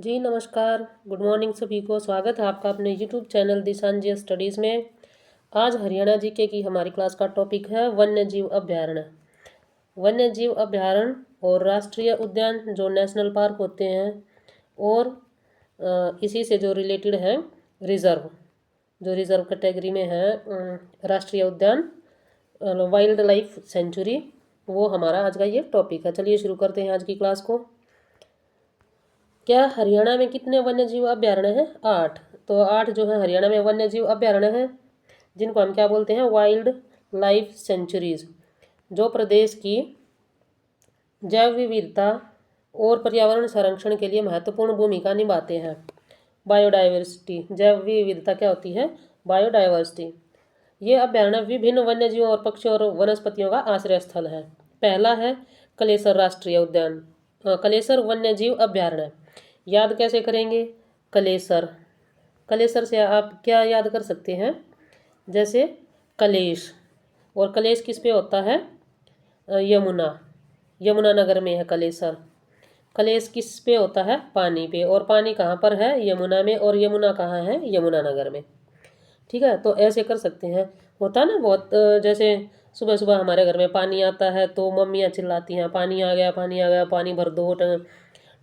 जी नमस्कार, good morning सभी को। स्वागत है आपका अपने यूट्यूब चैनल दिशांजय स्टडीज़ में। आज हरियाणा जीके की हमारी क्लास का टॉपिक है वन्य जीव अभ्यारण्य। वन्य जीव अभ्यारण्य और राष्ट्रीय उद्यान जो नेशनल पार्क होते हैं और इसी से जो रिलेटेड है रिज़र्व, जो रिज़र्व कैटेगरी में है राष्ट्रीय उद्यान, वाइल्ड लाइफ सेंचुरी, वो हमारा आज का ये टॉपिक है। चलिए शुरू करते हैं आज की क्लास को। क्या हरियाणा में कितने वन्य जीव अभ्यारण्य हैं? 8। तो 8 जो है हरियाणा में वन्य जीव अभ्यारण्य हैं, जिनको हम क्या बोलते हैं? वाइल्ड लाइफ सेंचुरीज, जो प्रदेश की जैव विविधता और पर्यावरण संरक्षण के लिए महत्वपूर्ण भूमिका निभाते हैं। बायोडाइवर्सिटी, जैव विविधता क्या होती है? बायोडाइवर्सिटी। ये अभ्यारण्य विभिन्न वन्य जीवों और पक्षियों और वनस्पतियों का आश्रय स्थल है। पहला है कलेसर राष्ट्रीय उद्यान, कलेसर वन्य जीव अभ्यारण्य। याद कैसे करेंगे? कलेसर, कलेसर से आप क्या याद कर सकते हैं? जैसे कलेश, और कलेश किस पे होता है? यमुना, यमुना नगर में है कलेसर। कलेश किस पे होता है? पानी पे, और पानी कहाँ पर है? यमुना में, और यमुना कहाँ है? यमुना नगर में। ठीक है, तो ऐसे कर सकते हैं। होता ना बहुत, जैसे सुबह सुबह हमारे घर में पानी आता है तो मम्मियाँ चिल्लाती हैं, पानी आ गया, पानी आ गया, पानी भर दो,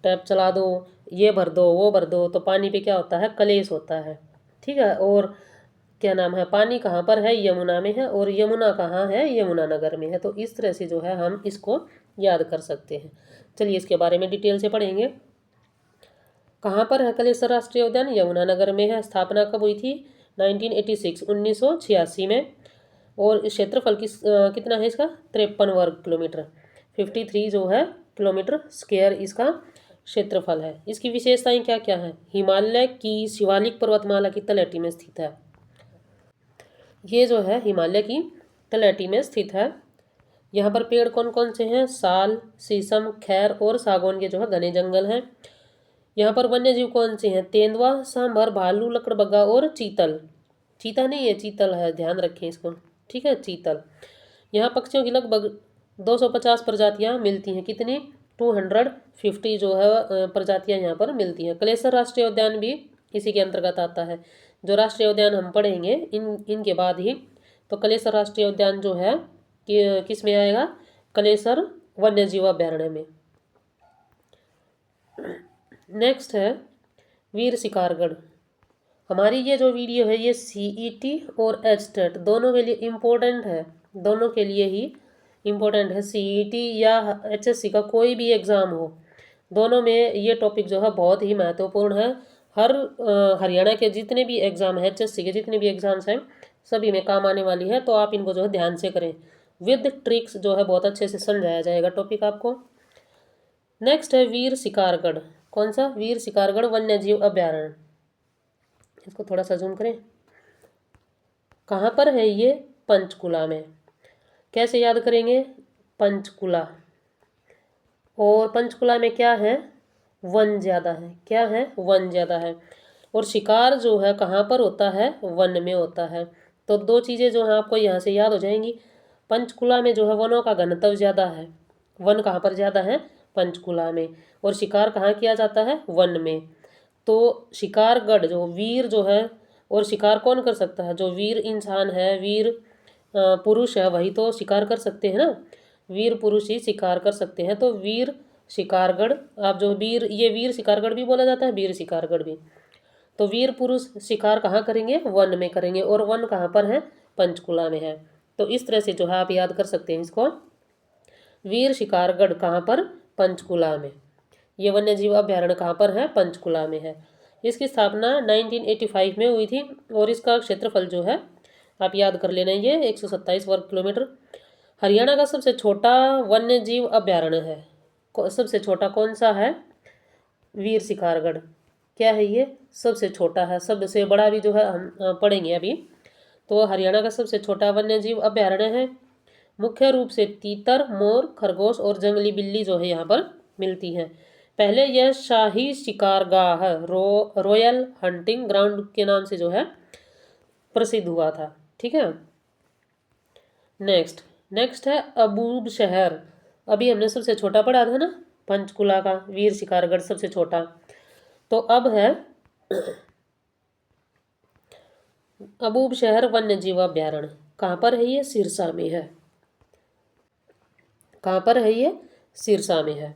टैप चला दो, ये भर दो, वो भर दो। तो पानी पे क्या होता है? कलेश होता है। ठीक है, और क्या नाम है? पानी कहाँ पर है? यमुना में है, और यमुना कहाँ है? यमुना नगर में है। तो इस तरह से जो है हम इसको याद कर सकते हैं। चलिए इसके बारे में डिटेल से पढ़ेंगे। कहाँ पर है कलेसर राष्ट्रीय उद्यान? यमुना नगर में है। स्थापना कब हुई थी? 1986, 1986 में। और इस क्षेत्रफल कितना है इसका? 53 वर्ग किलोमीटर, 53 जो है किलोमीटर स्क्वायर इसका क्षेत्रफल है। इसकी विशेषताएं क्या क्या है? हिमालय की शिवालिक पर्वतमाला की तलहटी में स्थित है। ये जो है हिमालय की तलहटी में स्थित है। यहाँ पर पेड़ कौन कौन से हैं? साल, शीशम, खैर और सागौन के जो है घने जंगल हैं। यहाँ पर वन्य जीव कौन से हैं? तेंदुआ, सांभर, भालू, लकड़बग्गा और चीतल। चीता नहीं है, चीतल है, ध्यान रखें इसको। ठीक है, चीतल। यहाँ पक्षियों की लगभग 250 प्रजातियाँ मिलती हैं। कितनी? 250 जो है प्रजातियाँ यहाँ पर मिलती हैं। कलेसर राष्ट्रीय उद्यान भी इसी के अंतर्गत आता है। जो राष्ट्रीय उद्यान हम पढ़ेंगे इनके बाद ही, तो कलेसर राष्ट्रीय उद्यान जो है कि किस में आएगा? कलेसर वन्य जीव अभ्यारण्य में। नेक्स्ट है वीर शिकारगढ़। हमारी ये जो वीडियो है ये CET और HTET दोनों के लिए इम्पोर्टेंट है, दोनों के लिए ही इम्पोर्टेंट है। CET या HSC का कोई भी एग्ज़ाम हो, दोनों में ये टॉपिक जो है बहुत ही महत्वपूर्ण है। हर हरियाणा के जितने भी एग्ज़ाम है, HSC के जितने भी एग्ज़ाम्स हैं, सभी में काम आने वाली है। तो आप इनको जो है ध्यान से करें, विद ट्रिक्स जो है बहुत अच्छे से समझाया जाएगा टॉपिक आपको। नेक्स्ट है वीर शिकारगढ़। कौन सा? वीर शिकारगढ़ वन्य जीव अभ्यारण्य। इसको थोड़ा सा जूम करें। कहाँ पर है ये? पंचकुला में। कैसे याद करेंगे? पंचकुला, और पंचकुला में क्या है? वन ज़्यादा है। क्या है? वन ज़्यादा है। और शिकार जो है कहाँ पर होता है? वन में होता है। तो दो चीज़ें जो हैं आपको यहाँ से याद हो जाएंगी। पंचकुला में जो है वनों का घनत्व ज़्यादा है। वन कहाँ पर ज़्यादा है? पंचकुला में। और शिकार कहाँ किया जाता है? वन में। तो शिकारगढ़ जो वीर जो है, और शिकार कौन कर सकता है? जो वीर इंसान है, वीर पुरुष है, वही तो शिकार कर सकते हैं ना। वीर पुरुष ही शिकार कर सकते हैं। तो वीर शिकारगढ़, आप जो वीर, ये वीर शिकारगढ़ भी बोला जाता है, वीर शिकारगढ़ भी। तो वीर पुरुष शिकार कहाँ करेंगे? वन में करेंगे, और वन कहाँ पर है? पंचकुला में है। तो इस तरह से जो है आप याद कर सकते हैं इसको। वीर शिकारगढ़ कहाँ पर? पंचकुला में। ये वन्य जीव अभ्यारण्य कहाँ पर है? पंचकुला में है। इसकी स्थापना 1985 में हुई थी, और इसका क्षेत्रफल जो है आप याद कर लेना, ये 127 वर्ग किलोमीटर। हरियाणा का सबसे छोटा वन्य जीव अभ्यारण्य है। सबसे छोटा कौन सा है? वीर शिकारगढ़। क्या है ये? सबसे छोटा है। सबसे बड़ा भी जो है हम पढ़ेंगे अभी। तो हरियाणा का सबसे छोटा वन्य जीव अभ्यारण्य है। मुख्य रूप से तीतर, मोर, खरगोश और जंगली बिल्ली जो है यहाँ पर मिलती हैं। पहले यह शाही शिकारगाह रॉयल हंटिंग ग्राउंड के नाम से जो है प्रसिद्ध हुआ था। ठीक है, नेक्स्ट है अबूब शहर। अभी हमने सबसे छोटा पढ़ा था ना, पंचकुला का वीर शिकारगढ़ सबसे छोटा। तो अब है अबूब शहर वन्य जीव अभ्यारण्य। कहाँ पर है ये? सिरसा में है। कहाँ पर है ये? सिरसा में है।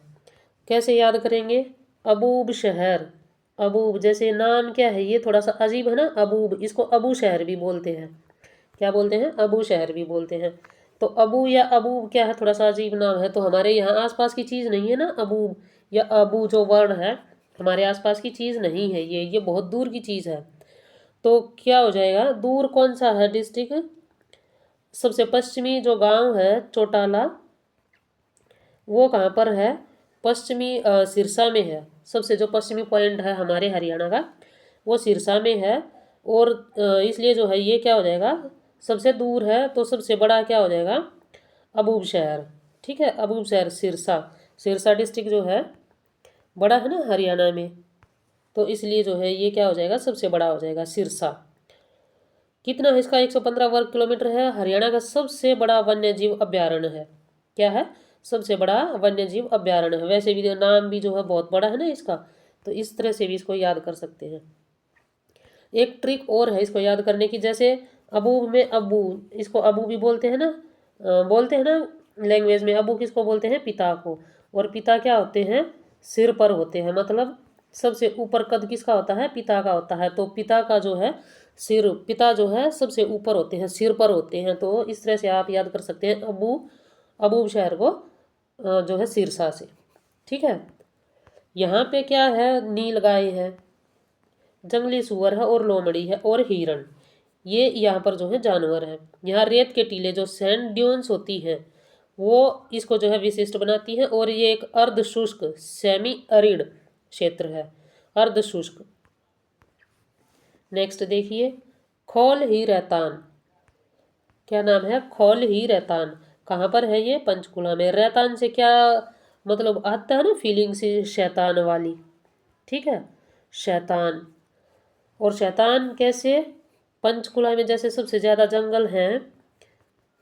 कैसे याद करेंगे? अबूब शहर, अबूब जैसे नाम क्या है ये, थोड़ा सा अजीब है ना, अबूब, इसको अबू शहर भी बोलते हैं। क्या बोलते हैं? अबू शहर भी बोलते हैं। तो अबू या अबूब क्या है? थोड़ा सा अजीब नाम है। तो हमारे यहाँ आसपास की चीज़ नहीं है ना अबूब या अबू, जो वर्ड है हमारे आसपास की चीज़ नहीं है ये बहुत दूर की चीज़ है। तो क्या हो जाएगा? दूर कौन सा है डिस्ट्रिक्ट? सबसे पश्चिमी जो गांव है चौटाला, वो कहाँ पर है? पश्चिमी सिरसा में है। सबसे जो पश्चिमी पॉइंट है हमारे हरियाणा का, वो सिरसा में है। और इसलिए जो है ये क्या हो जाएगा? सबसे दूर है। तो सबसे बड़ा क्या हो जाएगा? अबूब शहर। ठीक है, अबूब शहर सिरसा। सिरसा डिस्ट्रिक्ट जो है बड़ा है ना हरियाणा में, तो इसलिए जो है ये क्या हो जाएगा? सबसे बड़ा हो जाएगा सिरसा। कितना है इसका? 115 वर्ग किलोमीटर है। हरियाणा का सबसे बड़ा वन्य जीव अभ्यारण्य है। क्या है? सबसे बड़ा वन्य जीव अभ्यारण्य है। वैसे भी नाम भी जो है बहुत बड़ा है ना इसका, तो इस तरह से भी इसको याद कर सकते हैं। एक ट्रिक और है इसको याद करने की, जैसे अबू में अबू, इसको अबू भी बोलते हैं ना, बोलते हैं ना लैंग्वेज में। अबू किसको बोलते हैं? पिता को। और पिता क्या होते हैं? सिर पर होते हैं। मतलब सबसे ऊपर कद किसका होता है? पिता का होता है। तो पिता का जो है सिर, पिता जो है सबसे ऊपर होते हैं, सिर पर होते हैं। तो इस तरह से आप याद कर सकते हैं अबू, अबूब शहर को जो है सिरसा से। ठीक है। यहाँ पे क्या है? नीलगाय है, जंगली सुअर है, और लोमड़ी है, और हिरण। ये यहाँ पर जो है जानवर है। यहाँ रेत के टीले जो सैंड ड्यून्स होती हैं वो इसको जो है विशिष्ट बनाती हैं। और ये एक अर्ध शुष्क सेमी अरिड क्षेत्र है, अर्ध शुष्क। नेक्स्ट देखिए, खौल ही रैतान। क्या नाम है? खौल ही रैतान। कहाँ पर है ये? पंचकुला में। रैतान से क्या मतलब आता है ना, फीलिंग से शैतान वाली। ठीक है, शैतान। और शैतान कैसे? पंचकुला में जैसे सबसे ज़्यादा जंगल हैं,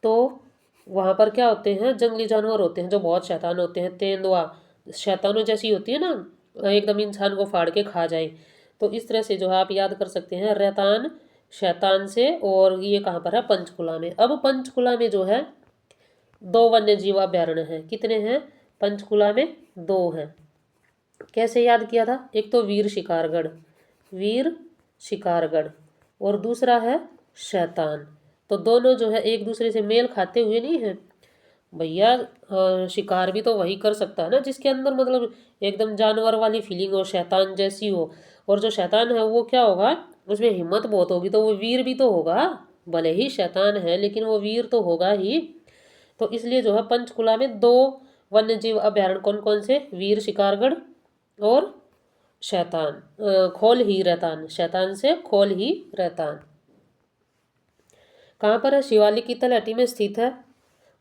तो वहाँ पर क्या होते हैं? जंगली जानवर होते हैं जो बहुत शैतान होते हैं। तेंदुआ शैतानों जैसी होती है ना, एकदम इंसान को फाड़ के खा जाए। तो इस तरह से जो है आप याद कर सकते हैं रैतान शैतान से। और ये कहाँ पर है? पंचकुला में। अब पंचकुला में जो है 2 वन्य जीव अभ्यारण्य हैं। कितने हैं? पंचकुला में 2 हैं। कैसे याद किया था? एक तो वीर शिकारगढ़, वीर शिकारगढ़, और दूसरा है शैतान। तो दोनों जो है एक दूसरे से मेल खाते हुए नहीं है भैया। शिकार भी तो वही कर सकता है ना जिसके अंदर मतलब एकदम जानवर वाली फीलिंग हो, शैतान जैसी हो। और जो शैतान है वो क्या होगा? उसमें हिम्मत बहुत होगी, तो वो वीर भी तो होगा। भले ही शैतान है लेकिन वो वीर तो होगा ही। तो इसलिए जो है पंचकुला में 2 वन्य जीव अभ्यारण्य कौन कौन से? वीर शिकारगढ़ और शैतान, खौल ही रैतान। शैतान से खौल ही रैतान। कहाँ पर है? शिवालिक की तलहटी में स्थित है।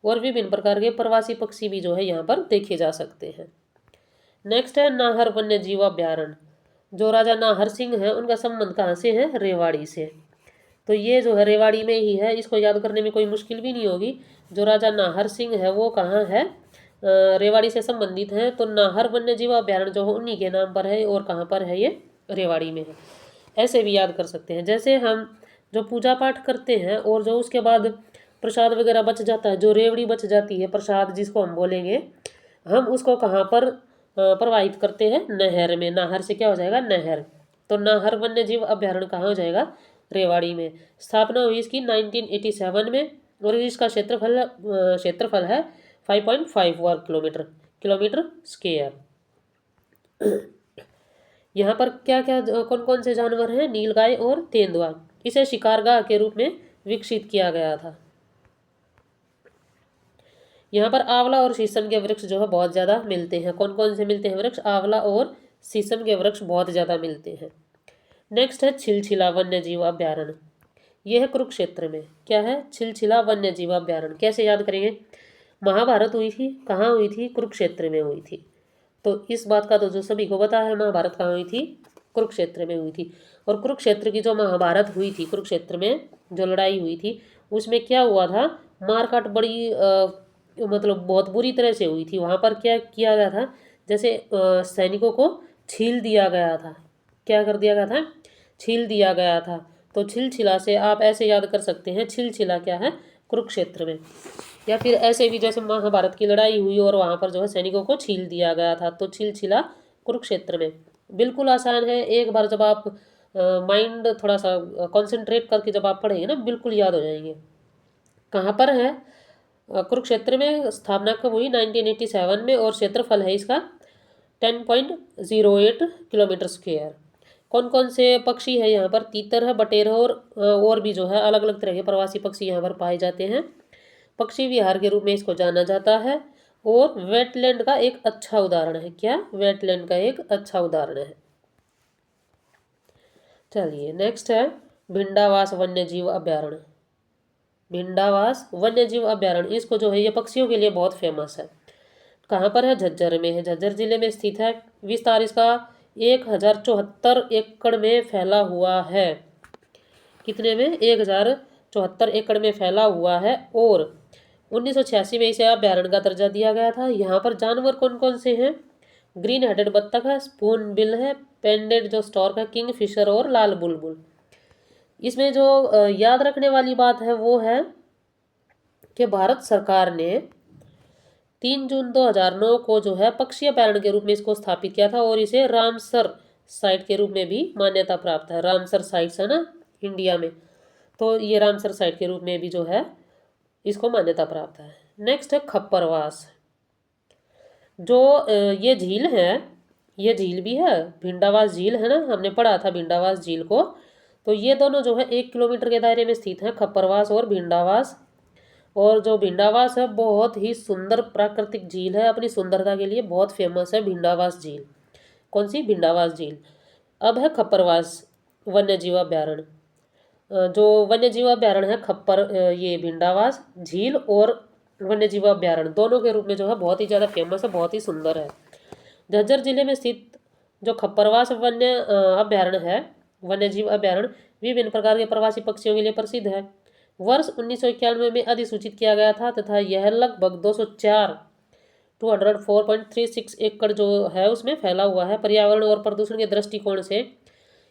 और विभिन्न प्रकार के प्रवासी पक्षी भी जो है यहाँ पर देखे जा सकते हैं। नेक्स्ट है नाहर वन्य जीव अभ्यारण्य। जो राजा नाहर सिंह है उनका संबंध कहाँ से है? रेवाड़ी से। तो ये जो है रेवाड़ी में ही है। इसको याद करने में कोई मुश्किल भी नहीं होगी। जो राजा नाहर सिंह है वो कहाँ है? रेवाड़ी से संबंधित है। तो नाहर वन्य जीव अभ्यारण्य जो है उन्हीं के नाम पर है। और कहाँ पर है? ये रेवाड़ी में है। ऐसे भी याद कर सकते हैं। जैसे हम जो पूजा पाठ करते हैं और जो उसके बाद प्रसाद वगैरह बच जाता है, जो रेवड़ी बच जाती है प्रसाद जिसको हम बोलेंगे, हम उसको कहाँ पर प्रवाहित करते हैं? नहर में। नाहर से क्या हो जाएगा? नहर। तो नाहर वन्य जीव अभ्यारण्य कहाँ हो जाएगा? रेवाड़ी में। स्थापना हुई इसकी 1987 में। और इसका क्षेत्रफल है 5.5 वर्ग किलोमीटर, किलोमीटर स्क्वायर। यहाँ पर क्या क्या कौन कौन से जानवर हैं? नीलगाय और तेंदुआ। इसे शिकारगाह के रूप में विकसित किया गया था। यहाँ पर आंवला और शीशम के वृक्ष जो है बहुत ज़्यादा मिलते हैं। कौन कौन से मिलते हैं वृक्ष? आंवला और शीशम के वृक्ष बहुत ज़्यादा मिलते हैं। नेक्स्ट है छिलछिला वन्य जीव अभ्यारण्य। यह है कुरुक्षेत्र में। क्या है? छिलछिला वन्य जीव अभ्यारण्य। कैसे याद करेंगे? महाभारत हुई थी, कहाँ हुई थी? कुरुक्षेत्र में हुई थी। तो इस बात का तो जो सभी को पता है, महाभारत कहाँ हुई थी? कुरुक्षेत्र में हुई थी। और कुरुक्षेत्र की जो महाभारत हुई थी, कुरुक्षेत्र में जो लड़ाई हुई थी, उसमें क्या हुआ था? मारकाट बड़ी मतलब बहुत बुरी तरह से हुई थी। वहाँ पर क्या किया गया था? जैसे सैनिकों को छील दिया गया था। क्या कर दिया गया था, छील दिया गया था। तो छिलछिला से आप ऐसे याद कर सकते हैं, छिलछिला क्या है, कुरुक्षेत्र में। या फिर ऐसे भी जैसे महाभारत की लड़ाई हुई और वहाँ पर जो है सैनिकों को छील दिया गया था, तो छिलछिला कुरुक्षेत्र में। बिल्कुल आसान है, एक बार जब आप माइंड थोड़ा सा कंसंट्रेट करके जब आप पढ़ेंगे ना, बिल्कुल याद हो जाएंगे। कहाँ पर है, कुरुक्षेत्र में। स्थापना कब हुई, 1987 में, और क्षेत्रफल है इसका 10.08 किलोमीटर स्क्वायर। कौन कौन से पक्षी है यहाँ पर, तीतर है, बटेर है, और भी जो है अलग अलग तरह के प्रवासी पक्षी यहाँ पर पाए जाते हैं। पक्षी विहार के रूप में इसको जाना जाता है, और वेटलैंड का एक अच्छा उदाहरण है। क्या, वेटलैंड का एक अच्छा उदाहरण है। चलिए नेक्स्ट है भिंडावास वन्य जीव अभ्यारण्य। भिंडावास वन्य जीव अभ्यारण्य, इसको जो है ये पक्षियों के लिए बहुत फेमस है। कहाँ पर है, झज्जर में है, झज्जर जिले में स्थित है। विस्तार इसका 1074 एकड़ में फैला हुआ है। कितने में, 1074 एकड़ में फैला हुआ है। और 1986 में इसे अभ्यारण्य का दर्जा दिया गया था। यहाँ पर जानवर कौन कौन से हैं, ग्रीन हेडेड बत्तख है, स्पून बिल है, पेंडेड जो स्टॉर्क है, किंग फिशर और लाल बुलबुल। इसमें जो याद रखने वाली बात है वो है कि भारत सरकार ने 3 जून 2009 को जो है पक्षी अभ्यारण्य के रूप में इसको स्थापित किया था, और इसे रामसर साइट के रूप में भी मान्यता प्राप्त है। रामसर साइट्स है ना इंडिया में, तो ये रामसर साइट के रूप में भी जो है इसको मान्यता प्राप्त है। नेक्स्ट है खप्परवास। जो ये झील है, ये झील भी है, भिंडावास झील है ना, हमने पढ़ा था भिंडावास झील को। तो ये दोनों जो है 1 किलोमीटर के दायरे में स्थित हैं, खप्परवास और भिंडावास। और जो भिंडावास है बहुत ही सुंदर प्राकृतिक झील है, अपनी सुंदरता के लिए बहुत फेमस है भिंडावास झील। कौन सी, भिंडावास झील। अब है खप्परवास वन्य जीव अभ्यारण्य। जो वन्य जीव अभ्यारण्य है खप्पर, ये भिंडावास झील और वन्य जीव अभ्यारण्य दोनों के रूप में जो है बहुत ही ज़्यादा फेमस है, बहुत ही सुंदर है। झज्जर जिले में स्थित जो खप्परवास वन्य अभ्यारण्य है, वन्य जीव अभ्यारण्य, विभिन्न प्रकार के प्रवासी पक्षियों के लिए प्रसिद्ध है। वर्ष 1991 में अधिसूचित किया गया था तथा यह लगभग 204.36 एकड़ जो है उसमें फैला हुआ है। पर्यावरण और प्रदूषण के दृष्टिकोण से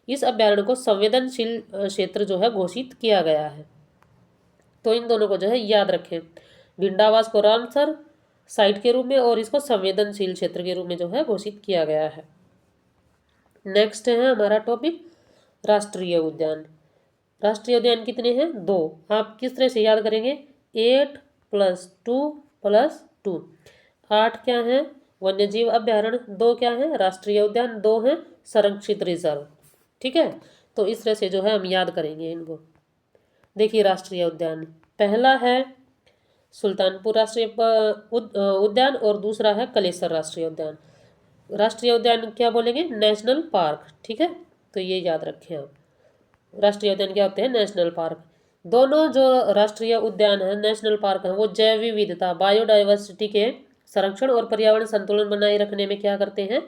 इस अभ्यारण्य को संवेदनशील क्षेत्र जो है घोषित किया गया है। तो इन दोनों को जो है याद रखें, भिंडावास को रामसर साइट के रूप में और इसको संवेदनशील क्षेत्र के रूप में जो है घोषित किया गया है। नेक्स्ट है हमारा टॉपिक राष्ट्रीय उद्यान। राष्ट्रीय उद्यान कितने हैं, 2। आप किस तरह से याद करेंगे, 8 + 2 + 2। 8 क्या है, वन्य जीव अभ्यारण्य, 2 क्या है, राष्ट्रीय उद्यान, 2 है संरक्षित रिजर्व। ठीक है, तो इस तरह से जो है हम याद करेंगे इनको। देखिए राष्ट्रीय उद्यान, पहला है सुल्तानपुर राष्ट्रीय उद्यान और दूसरा है कलेसर राष्ट्रीय उद्यान। राष्ट्रीय उद्यान क्या बोलेंगे, नेशनल पार्क। ठीक है, तो ये याद रखें आप, राष्ट्रीय उद्यान क्या होते हैं, नेशनल पार्क। दोनों जो राष्ट्रीय उद्यान है, नेशनल पार्क है, वो जैव विविधता, बायोडाइवर्सिटी के संरक्षण और पर्यावरण संतुलन बनाए रखने में क्या करते हैं,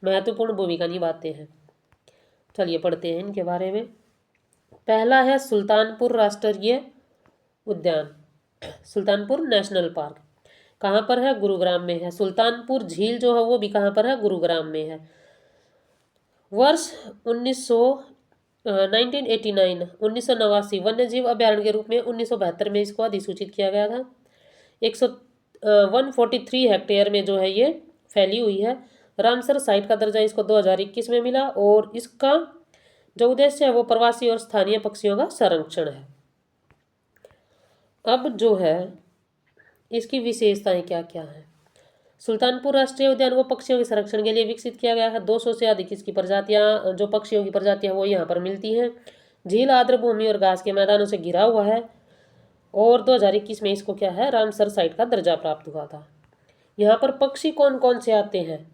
महत्वपूर्ण भूमिका निभाते हैं। चलिए पढ़ते हैं इनके बारे में। पहला है सुल्तानपुर राष्ट्रीय उद्यान, सुल्तानपुर नेशनल पार्क। कहाँ पर है, गुरुग्राम में है। सुल्तानपुर झील जो है वो भी कहाँ पर है, गुरुग्राम में है। वर्ष 1989 वन्य जीव अभ्यारण्य के रूप में 1972 में इसको अधिसूचित किया गया था। 143 हेक्टेयर में जो है ये फैली हुई है। रामसर साइट का दर्जा इसको 2021 में मिला, और इसका जो उद्देश्य है वो प्रवासी और स्थानीय पक्षियों का संरक्षण है। अब जो है इसकी विशेषताएं क्या क्या है। सुल्तानपुर राष्ट्रीय उद्यान को पक्षियों के संरक्षण के लिए विकसित किया गया है। 200 से अधिक इसकी प्रजातियां, जो पक्षियों की प्रजातियां वो यहाँ पर मिलती हैं। झील आर्द्र भूमि और घास के मैदानों से घिरा हुआ है, और 2021 में इसको क्या है, रामसर साइट का दर्जा प्राप्त हुआ था। यहाँ पर पक्षी कौन कौन से आते हैं,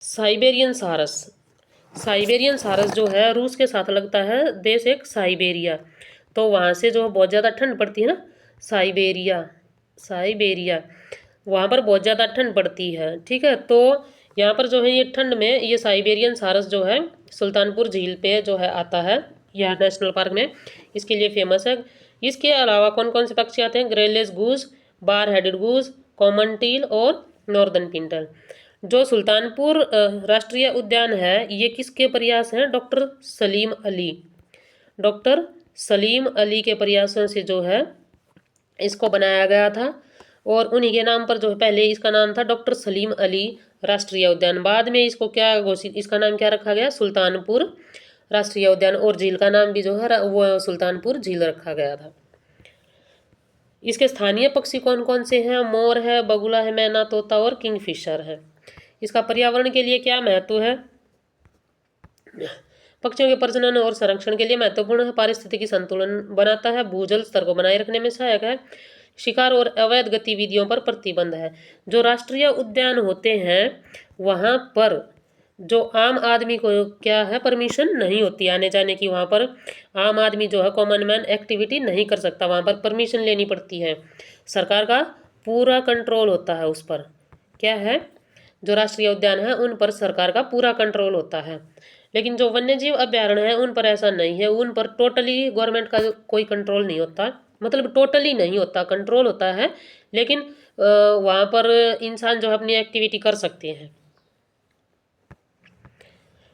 साइबेरियन सारस। साइबेरियन सारस जो है रूस के साथ लगता है देश एक साइबेरिया, तो वहाँ से जो बहुत ज़्यादा ठंड पड़ती है ना, साइबेरिया वहाँ पर बहुत ज़्यादा ठंड पड़ती है। ठीक है, तो यहाँ पर जो है ये ठंड में ये साइबेरियन सारस जो है सुल्तानपुर झील पे जो है आता है, यह नेशनल पार्क में, इसके लिए फेमस है। इसके अलावा कौन कौन से पक्षी आते हैं, greylag goose, bar headed goose, common teal और नॉर्दर्न पिंटल। जो सुल्तानपुर राष्ट्रीय उद्यान है ये किसके प्रयास हैं? डॉक्टर सलीम अली। डॉक्टर सलीम अली के प्रयासों से जो है इसको बनाया गया था और उन्हीं के नाम पर जो है पहले इसका नाम था डॉक्टर सलीम अली राष्ट्रीय उद्यान। बाद में इसको क्या घोषित, इसका नाम क्या रखा गया? सुल्तानपुर राष्ट्रीय उद्यान। और झील का नाम भी जो है वो सुल्तानपुर झील रखा गया था। इसके स्थानीय पक्षी कौन कौन से हैं? मोर है, बगुला है, मैना, तोता और किंगफिशर है। इसका पर्यावरण के लिए क्या महत्व है? पक्षियों के प्रजनन और संरक्षण के लिए महत्वपूर्ण है, पारिस्थितिकी संतुलन बनाता है, भूजल स्तर को बनाए रखने में सहायक है, शिकार और अवैध गतिविधियों पर प्रतिबंध है। जो राष्ट्रीय उद्यान होते हैं वहाँ पर जो आम आदमी को क्या है, परमिशन नहीं होती आने जाने की। वहाँ पर आम आदमी जो है कॉमन मैन एक्टिविटी नहीं कर सकता, वहाँ पर परमिशन लेनी पड़ती है। सरकार का पूरा कंट्रोल होता है उस पर। क्या है? जो राष्ट्रीय उद्यान है उन पर सरकार का पूरा कंट्रोल होता है। लेकिन जो वन्य जीव अभ्यारण्य है उन पर ऐसा नहीं है, उन पर टोटली गवर्नमेंट का कोई कंट्रोल नहीं होता, मतलब टोटली नहीं होता, कंट्रोल होता है, लेकिन वहाँ पर इंसान जो है अपनी एक्टिविटी कर सकते हैं।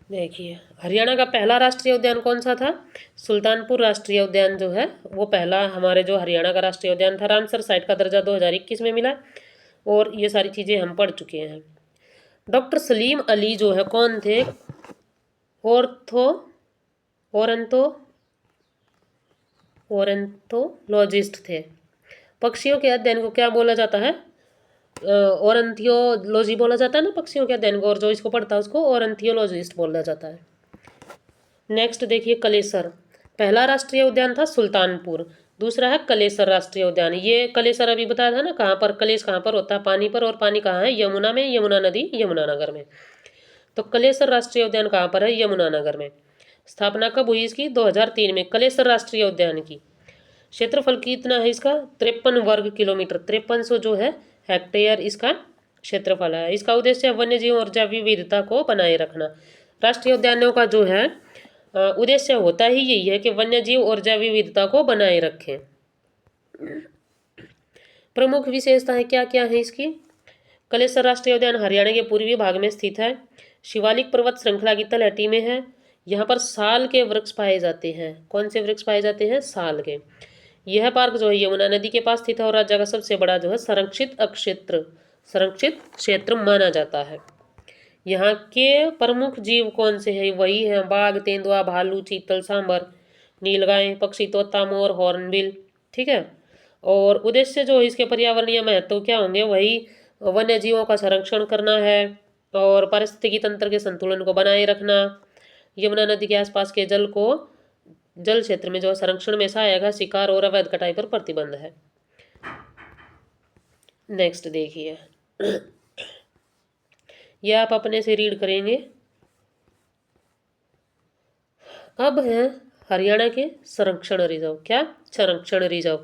देखिए हरियाणा का पहला राष्ट्रीय उद्यान कौन सा था? सुल्तानपुर राष्ट्रीय उद्यान जो है वो पहला हमारे जो हरियाणा का राष्ट्रीय उद्यान था। रामसर साइट का दर्जा 2021 में मिला और ये सारी चीज़ें हम पढ़ चुके हैं। डॉक्टर सलीम अली जो है कौन थे? ओरंथोलॉजिस्ट थे। पक्षियों के अध्ययन को क्या बोला जाता है? ओरंथियोलॉजी बोला जाता है ना पक्षियों के अध्ययन को, और जो इसको पढ़ता है उसको ओरंथियोलॉजिस्ट बोला जाता है। नेक्स्ट देखिए कलेसर। पहला राष्ट्रीय उद्यान था सुल्तानपुर, दूसरा है कलेसर राष्ट्रीय उद्यान। ये कलेसर अभी बताया था ना, कहाँ पर कलेस कहाँ पर होता है? पानी पर, और पानी कहाँ है? यमुना में, यमुना नदी यमुनानगर में। तो कलेसर राष्ट्रीय उद्यान कहाँ पर है? यमुनानगर में। स्थापना कब हुई इसकी? 2003 में कलेसर राष्ट्रीय उद्यान की। क्षेत्रफल कितना है इसका? 53 वर्ग किलोमीटर, 5300 जो है हेक्टेयर इसका क्षेत्रफल है। इसका उद्देश्य वन्य जीव और जैव विविधता को बनाए रखना। राष्ट्रीय उद्यानों का जो है उद्देश्य होता ही यही है कि वन्य जीव और जैव विविधता को बनाए रखें। प्रमुख विशेषताएं क्या क्या है इसकी? कलेसर राष्ट्रीय उद्यान हरियाणा के पूर्वी भाग में स्थित है, शिवालिक पर्वत श्रृंखला की तलहटी में है। यहाँ पर साल के वृक्ष पाए जाते हैं। कौन से वृक्ष पाए जाते हैं? साल के। यह पार्क जो है यमुना नदी के पास स्थित है और राज्य का सबसे बड़ा जो है संरक्षित क्षेत्र माना जाता है। यहाँ के प्रमुख जीव कौन से हैं? वही है बाघ, तेंदुआ, भालू, चीतल, सांबर, नीलगाय, पक्षी, तोता, मोर, हॉर्नबिल। ठीक है। और उद्देश्य जो इसके पर्यावरणीय महत्व क्या होंगे? वही वन्य जीवों का संरक्षण करना है और पारिस्थितिकी तंत्र के संतुलन को बनाए रखना, यमुना नदी के आसपास के जल क्षेत्र में जो संरक्षण में सहायक है, शिकार और अवैध कटाई पर प्रतिबंध है। नेक्स्ट देखिए ये आप अपने से रीड करेंगे। अब है हरियाणा के संरक्षण रिजर्व। क्या? संरक्षण रिजर्व।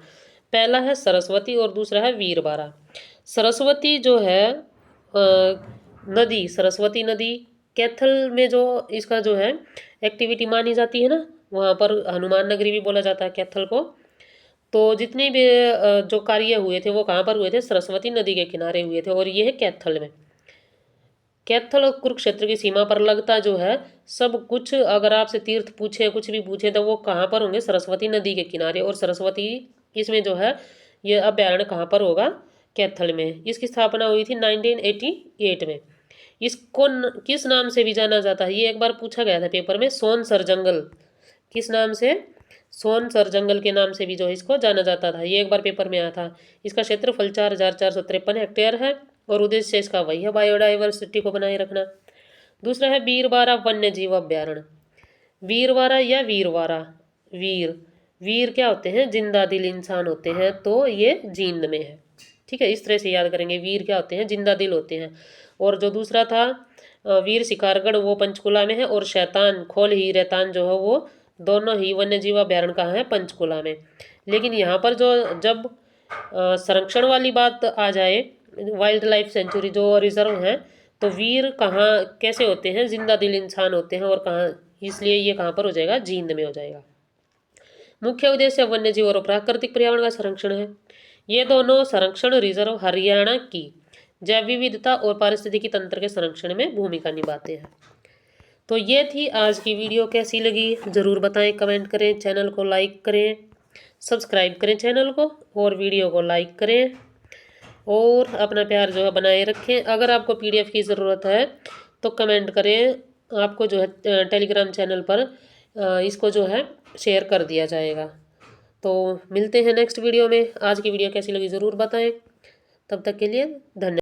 पहला है सरस्वती और दूसरा है वीरबारा। सरस्वती जो है नदी, सरस्वती नदी कैथल में जो इसका जो है एक्टिविटी मानी जाती है ना, वहाँ पर हनुमान नगरी भी बोला जाता है कैथल को। तो जितने भी जो कार्य हुए थे वो कहाँ पर हुए थे? सरस्वती नदी के किनारे हुए थे और ये है कैथल में। कैथल और कुरुक्षेत्र की सीमा पर लगता जो है सब कुछ, अगर आपसे तीर्थ पूछे, कुछ भी पूछे, तो वो कहाँ पर होंगे? सरस्वती नदी के किनारे। और सरस्वती इसमें जो है ये अभ्यारण्य कहाँ पर होगा? कैथल में। इसकी स्थापना हुई थी 1988 में। इसको किस नाम से भी जाना जाता है? ये एक बार पूछा गया था पेपर में, सोनसर जंगल। किस नाम से? सोनसर जंगल के नाम से भी जो इसको जाना जाता था। ये एक बार पेपर में आया था। इसका क्षेत्रफल 4453 हेक्टेयर है और उद्देश्य इसका वही है बायोडाइवर्सिटी को बनाए रखना। दूसरा है वीरबारा वन्य जीव अभ्यारण्य। वीरबारा या वीरवारा, वीर क्या होते हैं? जिंदा दिल इंसान होते हैं, तो ये जींद में है। ठीक है, इस तरह से याद करेंगे। वीर क्या होते हैं? जिंदा दिल होते हैं। और जो दूसरा था वीर शिकारगढ़, वो पंचकुला में है। और शैतान खोल ही रैतान जो है वो दोनों ही वन्य जीव अभ्यारण्य कहाँ है? पंचकुला में। लेकिन यहाँ पर जो जब संरक्षण वाली बात आ जाए, वाइल्ड लाइफ सेंचुरी जो रिजर्व है, तो वीर कहाँ कैसे होते हैं? जिंदा दिल इंसान होते हैं। और कहाँ, इसलिए ये कहाँ पर हो जाएगा? जींद में हो जाएगा। मुख्य उद्देश्य वन्य जीव और प्राकृतिक पर्यावरण का संरक्षण है। ये दोनों संरक्षण रिजर्व हरियाणा की जैव विविधता और पारिस्थितिकी तंत्र के संरक्षण में भूमिका निभाते हैं। तो ये थी आज की वीडियो। कैसी लगी ज़रूर बताएं, कमेंट करें, चैनल को लाइक करें, सब्सक्राइब करें चैनल को और वीडियो को लाइक करें और अपना प्यार जो है बनाए रखें। अगर आपको PDF की ज़रूरत है तो कमेंट करें, आपको जो है टेलीग्राम चैनल पर इसको जो है शेयर कर दिया जाएगा। तो मिलते हैं नेक्स्ट वीडियो में। आज की वीडियो कैसी लगी ज़रूर बताएं। तब तक के लिए धन्यवाद।